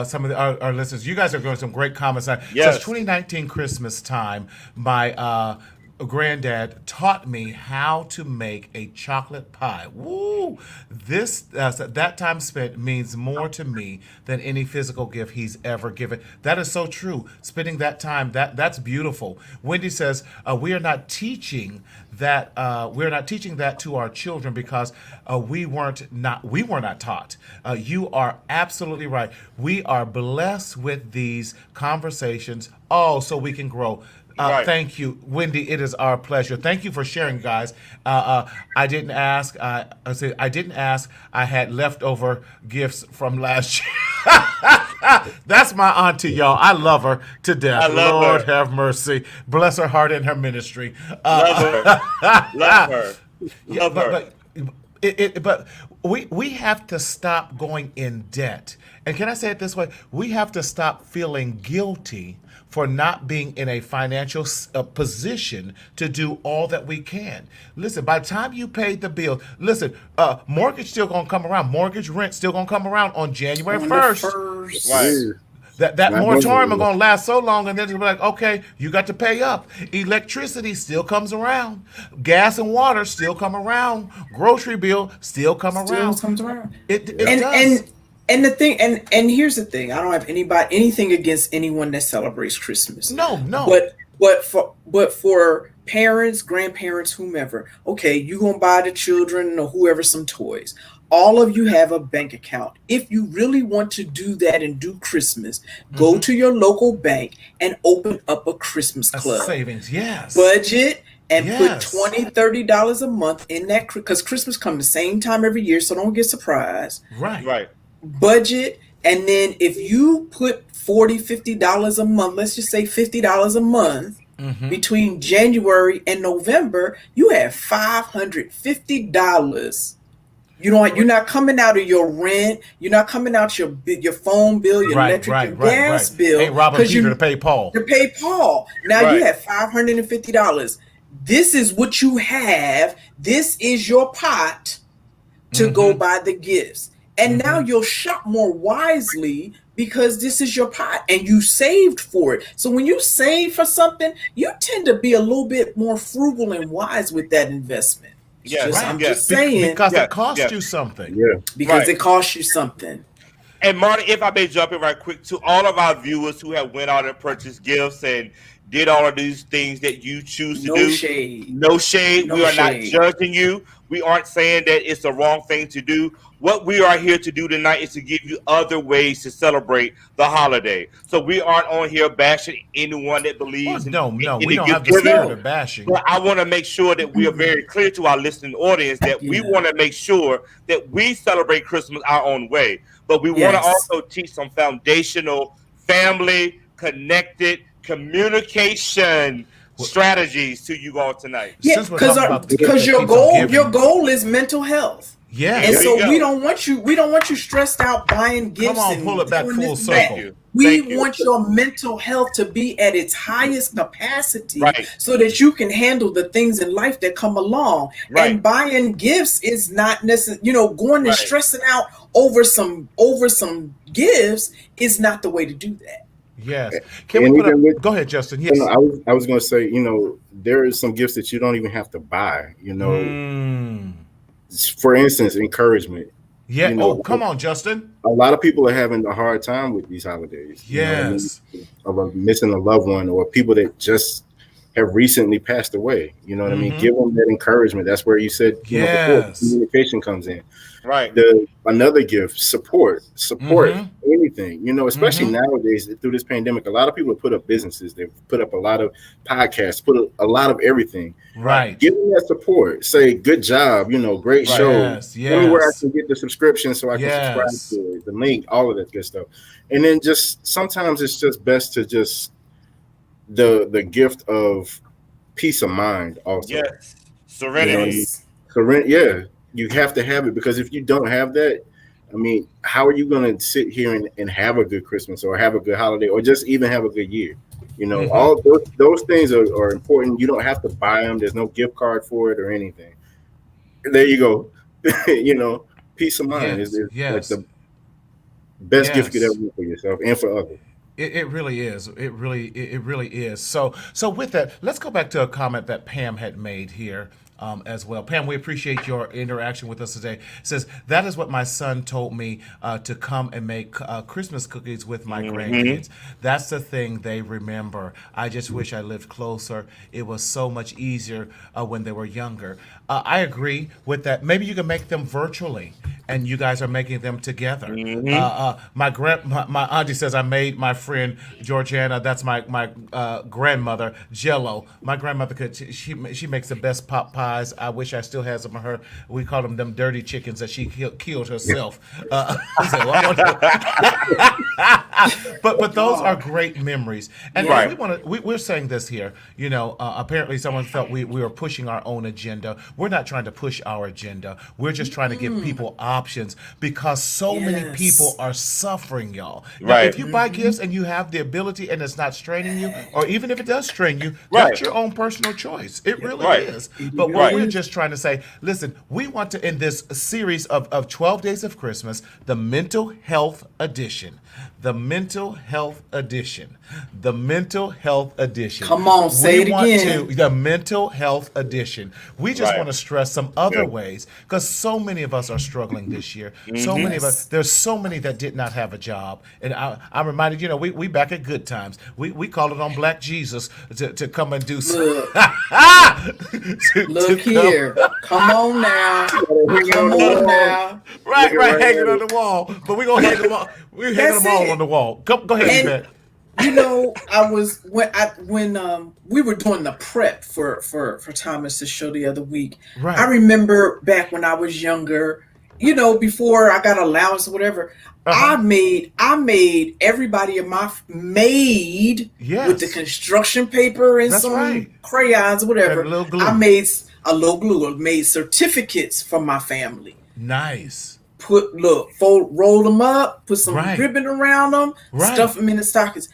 A: some of our listeners. You guys are going some great comments.
B: Yes.
A: Since 2019 Christmas time, my granddad taught me how to make a chocolate pie. Woo! This that time spent means more to me than any physical gift he's ever given. That is so true. Spending that time, that's beautiful. Wendy says we are not teaching that to our children because we were not taught. You are absolutely right. We are blessed with these conversations, so we can grow.
B: Right.
A: Thank you, Wendy. It is our pleasure. Thank you for sharing, guys. I didn't ask. I didn't ask. I had leftover gifts from last year. That's my auntie, y'all. I love her to death.
B: I love
A: Lord
B: her.
A: have mercy. Bless her heart and her ministry.
B: Love her. Love her. Love her.
A: But we have to stop going in debt. And can I say it this way? We have to stop feeling guilty for not being in a financial position to do all that we can. Listen, by the time you paid the bill, listen, mortgage still gonna come around. Mortgage rent still gonna come around on January 1st.
B: Right.
A: That moratorium is gonna last so long, and then it's like, okay, you got to pay up. Electricity still comes around. Gas and water still come around. Grocery bill still come around.
D: Still comes around.
A: It does.
D: And the thing, and here's the thing: I don't have anything against anyone that celebrates Christmas.
A: No.
D: But for parents, grandparents, whomever, okay, you gonna buy the children or whoever some toys. All of you have a bank account. If you really want to do that and do Christmas, go to your local bank and open up a Christmas club.
A: Savings, yes.
D: Budget and
A: Yes.
D: put $20-$30 a month in that, because Christmas comes the same time every year, so don't get surprised.
A: Right.
D: Budget, and then if you put $40-$50 a month, let's just say $50 a month between January and November, you have $550. You're not coming out of your rent, you're not coming out your phone bill, your electric, your gas bill.
A: Hey, Robin Peter to pay Paul.
D: Now you have $550. This is what you have. This is your pot to go buy the gifts. And now you'll shop more wisely because this is your pot and you saved for it. So when you save for something, you tend to be a little bit more frugal and wise with that investment.
B: Yes,
D: I'm just saying.
A: Because it costs you something.
C: Yeah.
D: Because it costs you something.
B: And Marty, if I may jump in right quick, to all of our viewers who have went out and purchased gifts and did all of these things that you choose to do. No shade. We are not judging you. We aren't saying that it's the wrong thing to do. What we are here to do tonight is to give you other ways to celebrate the holiday. So we aren't on here bashing anyone that believes
A: we don't have the spirit of bashing.
B: But I want to make sure that we are very clear to our listening audience that we want to make sure that we celebrate Christmas our own way. But we want to also teach some foundational family connected communication strategies to you all tonight.
D: Yeah, because your goal is mental health.
A: Yeah,
D: and so we don't want you stressed out buying gifts.
A: Come on, pull it back full circle.
D: We want your mental health to be at its highest capacity, so that you can handle the things in life that come along. And buying gifts is not necessarily, going and stressing out over some gifts is not the way to do that.
A: Yes. Go ahead, Justin. Yes.
C: I was going to say, there is some gifts that you don't even have to buy. For instance, encouragement.
A: Yeah. Come on, Justin.
C: A lot of people are having a hard time with these holidays.
A: Yes.
C: Of missing a loved one or people that just have recently passed away. You know what I mean? Give them that encouragement. That's where you said before, communication comes in.
B: Right.
C: Another gift, support anything, especially nowadays through this pandemic. A lot of people have put up businesses. They've put up a lot of podcasts, put up a lot of everything.
A: Right.
C: Give them that support. Say, good job, great show.
A: Yes.
C: Tell me where I can get the subscription so I can subscribe to it, the link, all of that good stuff. And then just sometimes it's just best to just the gift of peace of mind also.
B: Yes. Serenity.
C: You have to have it, because if you don't have that, how are you going to sit here and have a good Christmas or have a good holiday or just even have a good year? All those things are important. You don't have to buy them. There's no gift card for it or anything. There you go. Peace of mind
A: Yes,
C: is like
A: yes,
C: the best gift you could ever
A: yes.
C: do for yourself and for others.
A: It really is. It really is. So with that, let's go back to a comment that Pam had made here as well. Pam, we appreciate your interaction with us today. It says that is what my son told me to come and make Christmas cookies with my grandkids. That's the thing they remember. I just wish I lived closer. It was so much easier when they were younger. I agree with that. Maybe you can make them virtually, and you guys are making them together. My auntie says I made my friend Georgiana. That's my grandmother Jello. My grandmother she makes the best pot pies. I wish I still had some of her. We call them dirty chickens that she killed herself. So but those are great memories, and we're saying this here. Apparently someone felt we were pushing our own agenda. We're not trying to push our agenda. We're just trying to give people options because so many people are suffering, y'all. Now, if you buy gifts and you have the ability and it's not straining you, or even if it does strain you, that's your own personal choice. It really is. But what we're just trying to say, listen, we want to, in this series of 12 Days of Christmas, the Mental Health Edition. The Mental Health Edition. The Mental Health Edition.
D: Come on, say it again.
A: The Mental Health Edition. We just want to stress some other ways because so many of us are struggling this year. So many of us, there's so many that did not have a job. And I'm reminded, we back at good times. We call it on Black Jesus to come and do something.
D: Look here. Come on now. Come on now.
A: Right, hanging on the wall. But we're going to hang them all. We're hanging them all on the wall. Go ahead, Yvette.
D: When we were doing the prep for Thomas's show the other week,
A: right.
D: I remember back when I was younger, before I got allowance or whatever, I made everybody in my with the construction paper and crayons or whatever.
A: And a little glue.
D: I made a little glue. I made certificates for my family.
A: Nice.
D: Roll them up, put some ribbon around them, stuff them in the stockings.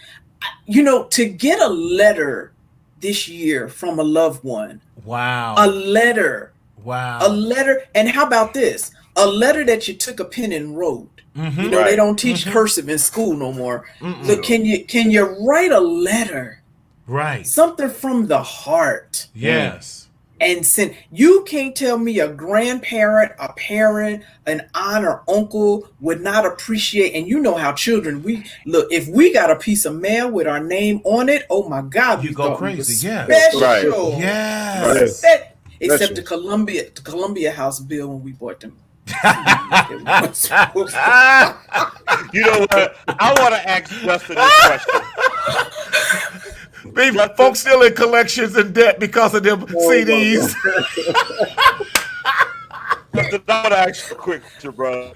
D: To get a letter this year from a loved one.
A: Wow.
D: A letter.
A: Wow.
D: A letter. And how about this? A letter that you took a pen and wrote. They don't teach cursive in school no more. Look, can you write a letter?
A: Right.
D: Something from the heart.
A: Yes.
D: And send. You can't tell me a grandparent, a parent, an aunt or uncle would not appreciate. And you know how children, if we got a piece of mail with our name on it, oh my God,
A: you go crazy. Yeah.
D: Special.
A: Yes.
D: Except the Columbia House bill when we bought them.
B: You know what? I want to ask Justin this question.
A: Folks still in collections and debt because of them CDs.
B: Justin, I want to ask you a quick question, bro.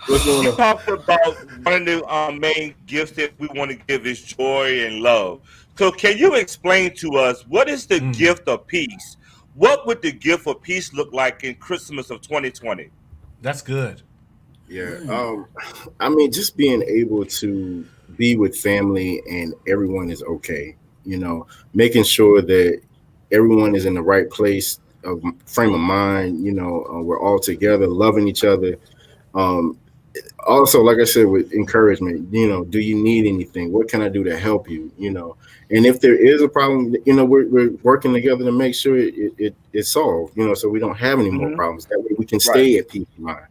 B: You talked about one of the main gifts that we want to give is joy and love. So can you explain to us what is the gift of peace? What would the gift of peace look like in Christmas of 2020?
A: That's good.
C: Yeah. Just being able to be with family and everyone is okay. Making sure that everyone is in the right place of frame of mind. We're all together, loving each other. Also, like I said, with encouragement, do you need anything? What can I do to help you? And if there is a problem, we're working together to make sure it's solved, so we don't have any more problems. That way we can stay at peace of mind,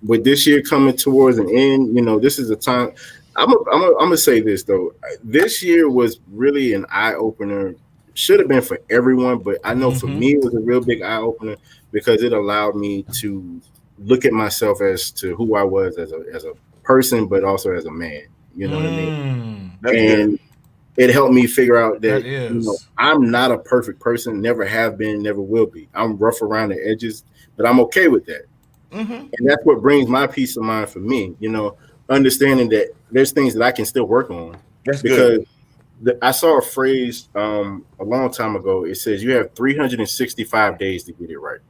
C: With this year coming towards an end, this is a time. I'm gonna say this though. This year was really an eye opener. Should have been for everyone, but I know for me it was a real big eye opener because it allowed me to look at myself as to who I was as a person, but also as a man. You know what I mean? And it helped me figure out that I'm not a perfect person. Never have been, never will be. I'm rough around the edges, but I'm okay with that. And that's what brings my peace of mind for me. Understanding that there's things that I can still work on.
B: That's
C: because
B: good.
C: I saw a phrase a long time ago. It says you have 365 days to get it right,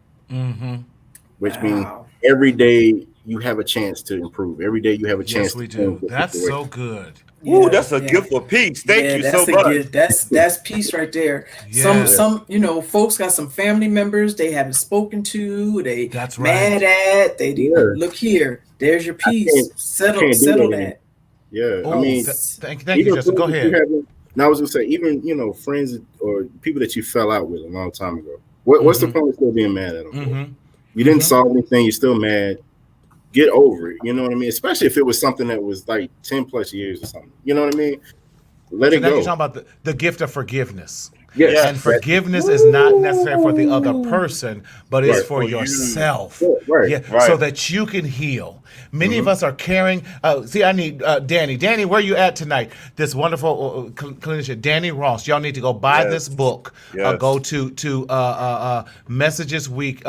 C: which means every day you have a chance to improve. Every day you have a chance.
A: Yes, we do. That's so good.
B: Ooh, that's a gift for peace. Thank you so much.
D: Gift. That's peace right there.
A: Yeah.
D: Some folks got some family members they haven't spoken to.
A: That's
D: mad at. They look here. There's your peace. Settle that.
C: Yeah.
A: Ooh,
C: I mean,
A: thank you, Justin. Go ahead.
C: Now I was gonna say, even friends or people that you fell out with a long time ago. What's the point of still being mad at them? You didn't solve anything. You're still mad. Get over it. You know what I mean? Especially if it was something that was like 10 plus years or something. You know what I mean? Let it go.
A: You're talking about the gift of forgiveness.
C: Yes.
A: And forgiveness is not necessarily for the other person, but it's for yourself. So that you can heal. Many of us are carrying. I need Danny. Danny, where you at tonight? This wonderful clinician, Danny Ross. Y'all need to go buy this book. Go to Messages Week,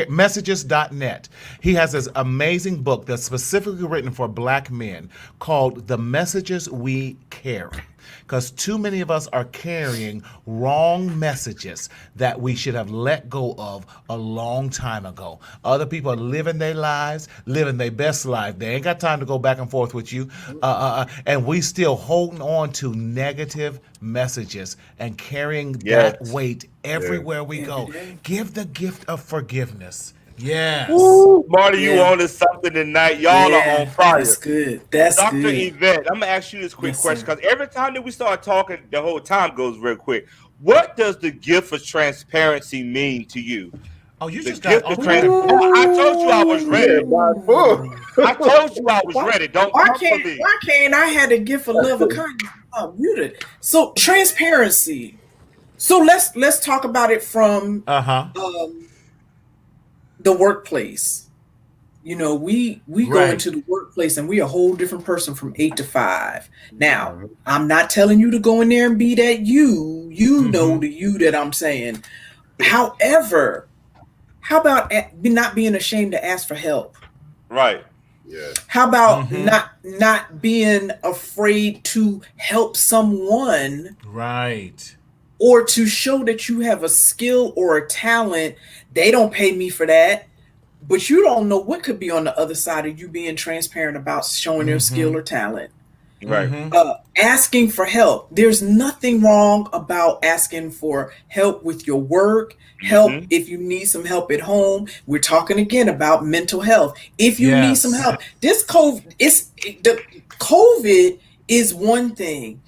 A: messages.net. He has this amazing book that's specifically written for Black men called The Messages We Carry. Because too many of us are carrying wrong messages that we should have let go of a long time ago. Other people are living their lives, living their best life. They ain't got time to go back and forth with you. And we still holding on to negative messages and carrying that weight everywhere we go. Give the gift of forgiveness. Yes.
B: Ooh, Marty, you on to something tonight. Y'all are on fire.
D: That's good. That's
B: Dr.
D: good.
B: Yvette, I'm going to ask you this quick question because every time that we start talking, the whole time goes real quick. What does the gift of transparency mean to you?
A: Oh, you
B: the
A: just got...
B: I told you I was ready. I told you I was ready. Don't come for me.
D: Why can't I have a gift of love and kindness? Muted. So transparency. So let's talk about it from the workplace. We go into the workplace and we a whole different person from 8 to 5. Now, I'm not telling you to go in there and be that you know the you that I'm saying. However, how about not being ashamed to ask for help?
B: Right.
C: Yeah.
D: How about not being afraid to help someone?
A: Right.
D: Or to show that you have a skill or a talent. They don't pay me for that, but you don't know what could be on the other side of you being transparent about showing your skill or talent.
B: Right.
D: Asking for help. There's nothing wrong about asking for help with your work, help if you need some help at home. We're talking again about mental health. If you need some help, COVID is one thing.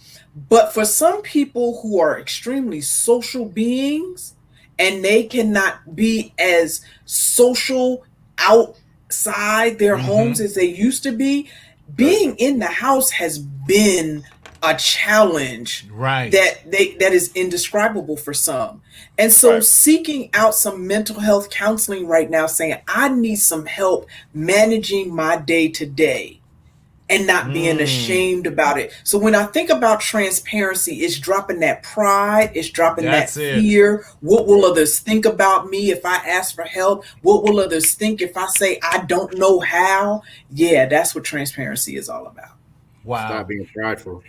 D: But for some people who are extremely social beings and they cannot be as social outside their homes as they used to be, being in the house has been a challenge that is indescribable for some. And so seeking out some mental health counseling right now, saying, I need some help managing my day to day. And not being ashamed about it. So when I think about transparency, it's dropping that pride, it's dropping that fear. What will others think about me if I ask for help? What will others think if I say I don't know how? Yeah, that's what transparency is all about.
A: Wow.
C: Stop being prideful.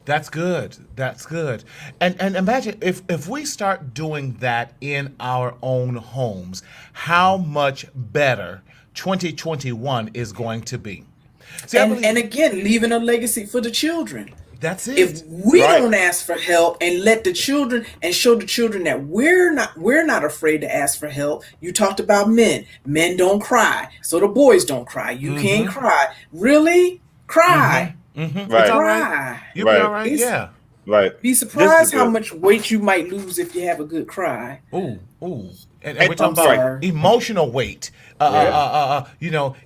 A: That's good. That's good. And imagine if we start doing that in our own homes, how much better 2021 is going to be. See,
D: and again, leaving a legacy for the children.
A: That's it.
D: If we don't ask for help and let the children and show the children that we're not afraid to ask for help. You talked about men. Men don't cry, so the boys don't cry. You can't cry. Really? Cry.
B: Right.
D: Cry.
A: You'll be all right. Yeah.
B: Right.
D: Be surprised how much weight you might lose if you have a good cry.
A: Ooh. And we're talking about emotional weight,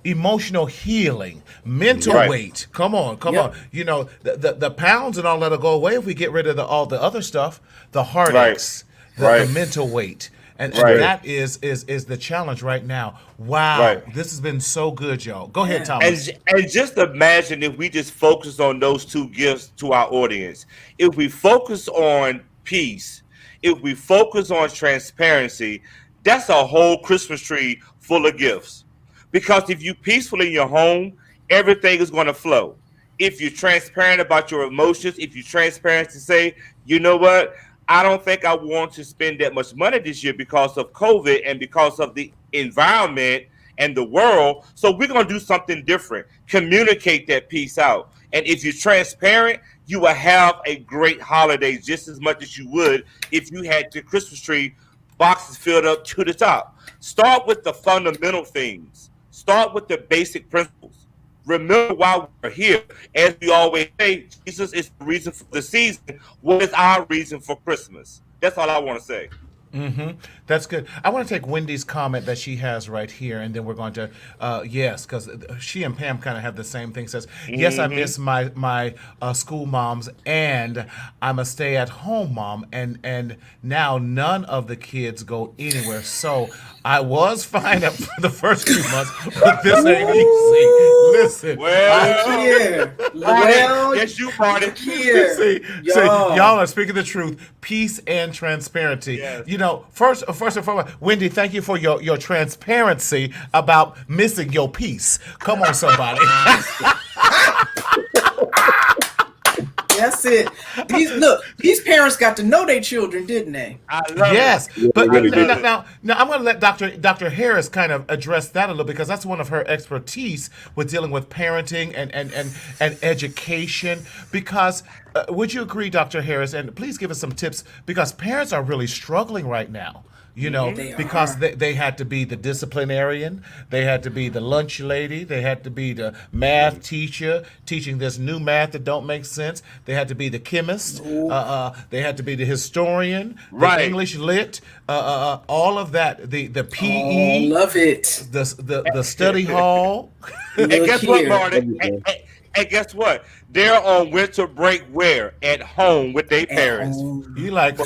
A: emotional healing, mental weight. Come on. The pounds and all that'll go away if we get rid of all the other stuff, the heartaches, the mental weight. And that is the challenge right now. Wow. This has been so good, y'all. Go ahead, Thomas.
B: And just imagine if we just focus on those two gifts to our audience. If we focus on peace, if we focus on transparency, that's a whole Christmas tree full of gifts. Because if you're peaceful in your home, everything is going to flow. If you're transparent about your emotions, if you're transparent to say, you know what, I don't think I want to spend that much money this year because of COVID and because of the environment and the world. So we're going to do something different. Communicate that piece out. And if you're transparent, you will have a great holiday just as much as you would if you had the Christmas tree boxes filled up to the top. Start with the fundamental things. Start with the basic principles. Remember why we're here. As we always say, Jesus is the reason for the season. What is our reason for Christmas? That's all I want to say.
A: That's good. I want to take Wendy's comment that she has right here, and then we're going to, yes, because she and Pam kind of have the same thing. Says, yes, I miss my school moms, and I'm a stay-at-home mom, and now none of the kids go anywhere. So I was fine up for the first few months, but this ain't easy. Listen,
B: yes, you party.
A: See, y'all are speaking the truth. Peace and transparency.
B: Yes.
A: You know, first and foremost, Wendy, thank you for your transparency about missing your peace. Come on, somebody.
D: That's it. These parents got to know their children, didn't they?
B: I love it.
A: But
C: really
A: now I'm going to let Dr. Harris kind of address that a little, because that's one of her expertise with dealing with parenting and education. Because would you agree, Dr. Harris? And please give us some tips, because parents are really struggling right now. You know, because they had to be the disciplinarian, they had to be the lunch lady, they had to be the math teacher teaching this new math that don't make sense. They had to be the chemist. They had to be the historian, the English lit, all of that. The PE,
D: love it.
A: The study hall.
B: And guess what, Marty? And guess what? They're on winter break where? At home with their parents.
A: You like,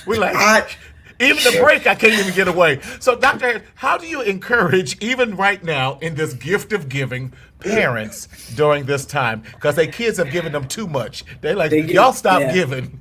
A: we like, even the break, I can't even get away. So, Dr. Harris, how do you encourage, even right now, in this gift of giving, parents during this time? Because their kids have given them too much. They're like, y'all stop giving.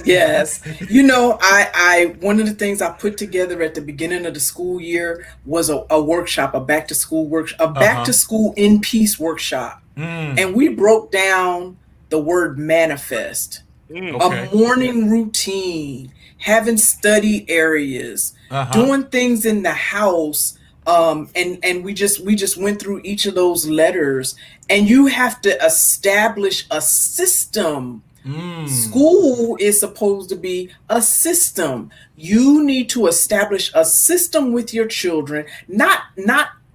D: Yes. You know, I one of the things I put together at the beginning of the school year was a workshop, a back to school workshop, a back to school in peace workshop. And we broke down the word manifest, a morning routine, having study areas, doing things in the house. And we just went through each of those letters, and you have to establish a system. School is supposed to be a system. You need to establish a system with your children,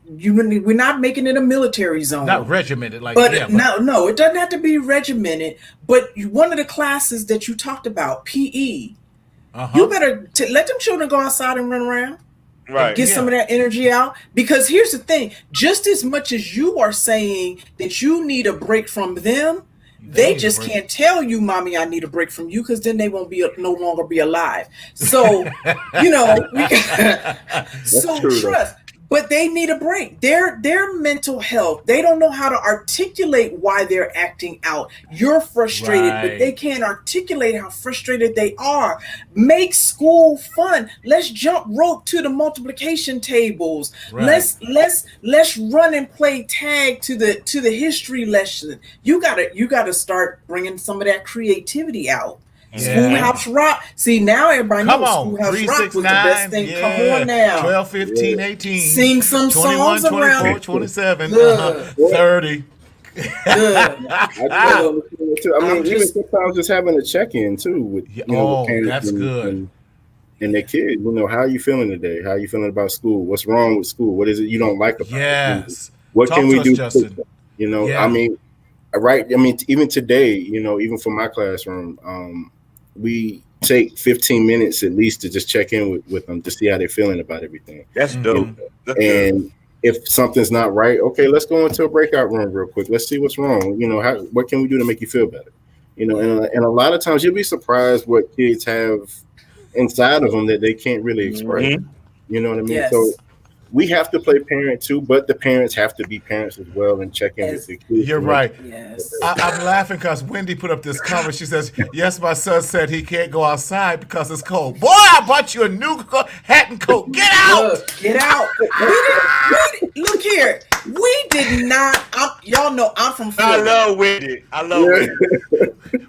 D: we're not making it a military zone.
A: Not regimented,
D: No, it doesn't have to be regimented. But one of the classes that you talked about, PE, you better let them children go outside and run around.
B: Right.
D: Get some of that energy out. Because here's the thing, just as much as you are saying that you need a break from them, they just can't tell you, mommy, I need a break from you, because then they won't be no longer be alive. So, you know, trust. But they need a break. Their mental health, they don't know how to articulate why they're acting out. You're frustrated, but they can't articulate how frustrated they are. Make school fun. Let's jump rope to the multiplication tables. Let's run and play tag to the history lesson. You gotta start bringing some of that creativity out. Schoolhouse Rock. See, now everybody knows Schoolhouse Rock was the best thing. Come on now.
A: 12, 15, 18.
D: Sing some
A: 21,
D: songs
A: 24,
D: around.
A: 27, 30.
C: I mean, even sometimes just having a check-in too with parents
A: that's good.
C: And their kids. You know, how are you feeling today? How are you feeling about school? What's wrong with school? What is it you don't like about it? What can we do?
A: Justin.
C: You know, I mean, even today, you know, even for my classroom, we take 15 minutes at least to just check in with them to see how they're feeling about everything.
B: That's dope.
C: And if something's not right, okay, let's go into a breakout room real quick. Let's see what's wrong. You know, what can we do to make you feel better? You know, and a lot of times you'll be surprised what kids have inside of them that they can't really express. You know what I mean?
D: Yes.
C: So we have to play parent too, but the parents have to be parents as well and check in with the kids.
A: You're right.
D: Yes.
A: I'm laughing because Wendy put up this comment. She says, yes, my son said he can't go outside because it's cold. Boy, I bought you a new hat and coat. Get out!
D: Get out. Look here. We did not. Y'all know I'm from Philly.
B: I love Wendy.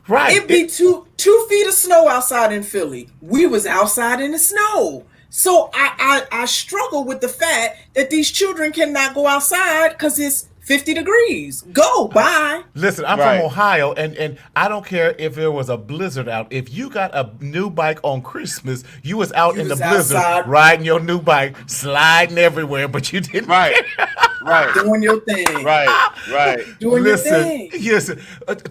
A: Right.
D: It'd be two feet of snow outside in Philly. We was outside in the snow. So I struggle with the fact that these children cannot go outside because it's 50 degrees. Go, bye.
A: Listen, I'm from Ohio, and I don't care if there was a blizzard out. If you got a new bike on Christmas, you was out in the blizzard,
D: outside,
A: riding your new bike, sliding everywhere, but you didn't.
B: Right.
D: Doing your thing.
B: Right.
D: Doing your thing.
A: Yes.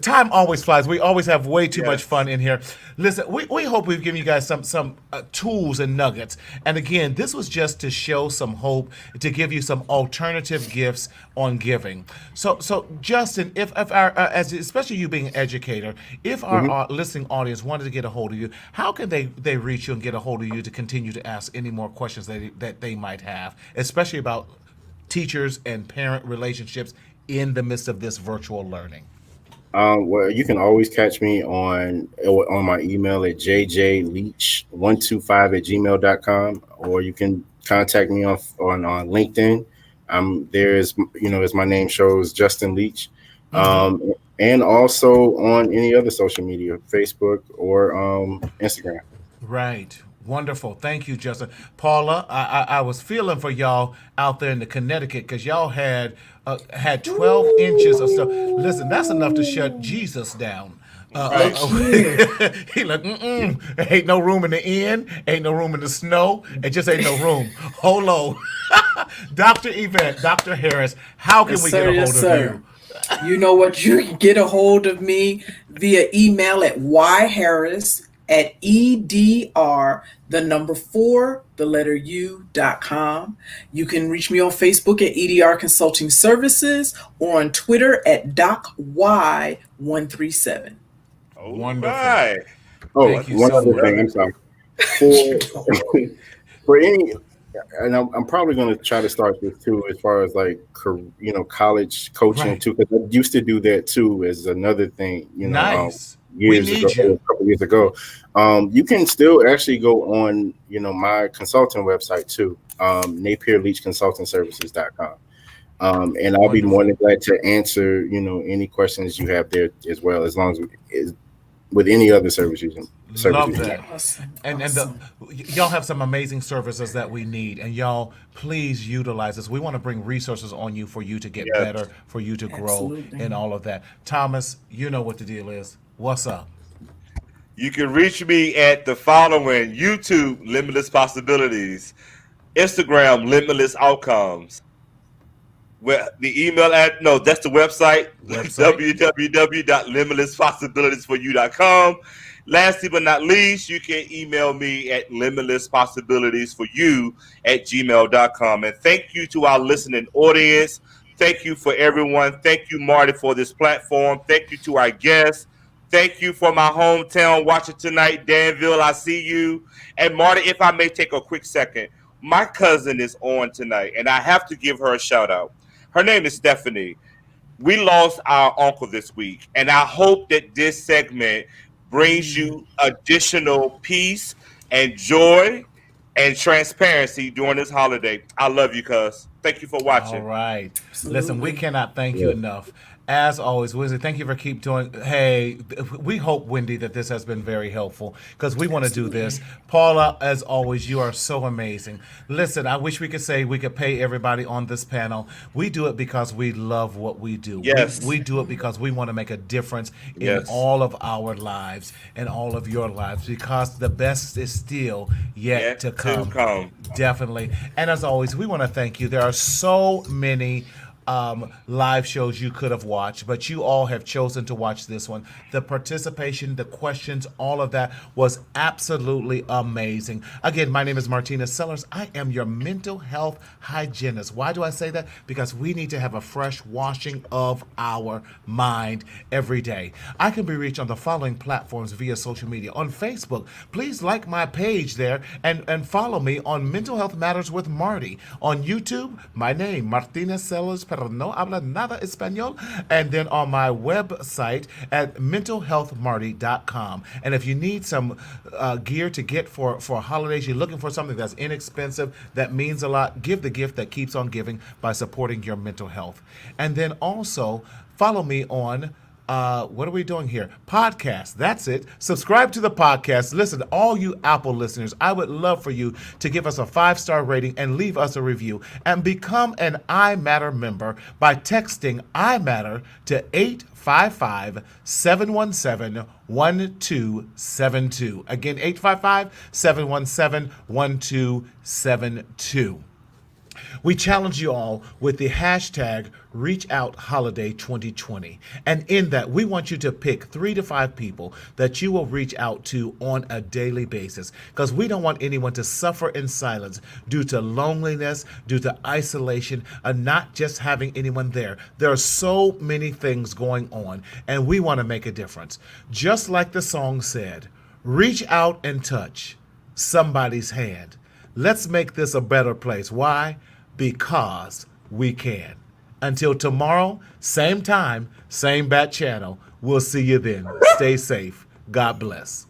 A: Time always flies. We always have way too much fun in here. Listen, we hope we've given you guys some tools and nuggets. And again, this was just to show some hope, to give you some alternative gifts on giving. So Justin, if our as especially you being an educator, if our listening audience wanted to get a hold of you, how can they reach you and get a hold of you to continue to ask any more questions that they might have, especially about teachers and parent relationships in the midst of this virtual learning?
C: Well, you can always catch me on my email at jjleach125@gmail.com, or you can contact me on LinkedIn. There's, as my name shows, Justin Leach, and also on any other social media, Facebook or Instagram.
A: Right. Wonderful. Thank you, Justin. Paula, I was feeling for y'all out there in the Connecticut, because y'all had 12 inches of stuff. Listen, that's enough to shut Jesus down. He like, ain't no room in the inn, ain't no room in the snow, it just ain't no room. Hold on. Dr. Yvette, Dr. Harris, how can we get a hold of you?
D: You know what? You can get a hold of me via email at yharris@edr4u.com. You can reach me on Facebook at EDR Consulting Services, or on Twitter at DocY137.
B: Oh,
A: wonderful.
B: Right.
C: One other thing, I'm sorry. For any, and I'm probably going to try to start this too, as far as like, college coaching too, because I used to do that too as another thing,
A: Nice.
C: A couple years ago. You can still actually go on, my consulting website too, NapierLeachConsultingServices.com. And I'll be more than glad to answer, any questions you have there as well, as long as with any other services.
A: Love that. Awesome. And y'all have some amazing services that we need, and y'all please utilize this. We want to bring resources on you for you to get better, for you to grow, and all of that. Thomas, you know what the deal is. What's up?
B: You can reach me at the following: YouTube, Limitless Possibilities; Instagram, Limitless Outcomes. Well, the email that's the website. www.limitlesspossibilitiesforyou.com. Lastly but not least, you can email me at limitlesspossibilitiesforyou@gmail.com. And thank you to our listening audience. Thank you for everyone. Thank you, Marty, for this platform. Thank you to our guests. Thank you for my hometown watching tonight, Danville. I see you. And Marty, if I may take a quick second, my cousin is on tonight, and I have to give her a shout out. Her name is Stephanie. We lost our uncle this week, and I hope that this segment brings you additional peace and joy and transparency during this holiday. I love you, cuz. Thank you for watching.
A: All right. Absolutely. Listen, we cannot thank you enough. As always, Wendy, thank you for keep doing. Hey, we hope, Wendy, that this has been very helpful, because we want to do this. Paula, as always, you are so amazing. Listen, I wish we could say we could pay everybody on this panel. We do it because we love what we do.
B: Yes.
A: We do it because we want to make a difference in all of our lives and all of your lives, because the best is still yet to come. Definitely. And as always, we want to thank you. There are so many live shows you could have watched, but you all have chosen to watch this one. The participation, the questions, all of that was absolutely amazing. Again, my name is Martina Sellers. I am your mental health hygienist. Why do I say that? Because we need to have a fresh washing of our mind every day. I can be reached on the following platforms via social media. On Facebook, please like my page there and follow me on Mental Health Matters with Marty. On YouTube, my name, Martina Sellers, pero no habla nada español. And then on my website at mentalhealthmarty.com. And if you need some gear to get for holidays, you're looking for something that's inexpensive, that means a lot, give the gift that keeps on giving by supporting your mental health. And then also follow me on What are we doing here? Podcast. That's it. Subscribe to the podcast. Listen, all you Apple listeners, I would love for you to give us a 5-star rating and leave us a review and become an iMatter member by texting iMatter to 855-717-1272. Again, 855-717-1272. We challenge you all with the hashtag ReachOutHoliday2020. And in that, we want you to pick 3 to 5 people that you will reach out to on a daily basis, because we don't want anyone to suffer in silence due to loneliness, due to isolation, and not just having anyone there. There are so many things going on, and we want to make a difference. Just like the song said, reach out and touch somebody's hand. Let's make this a better place. Why? Because we can. Until tomorrow, same time, same bat channel. We'll see you then. Stay safe. God bless.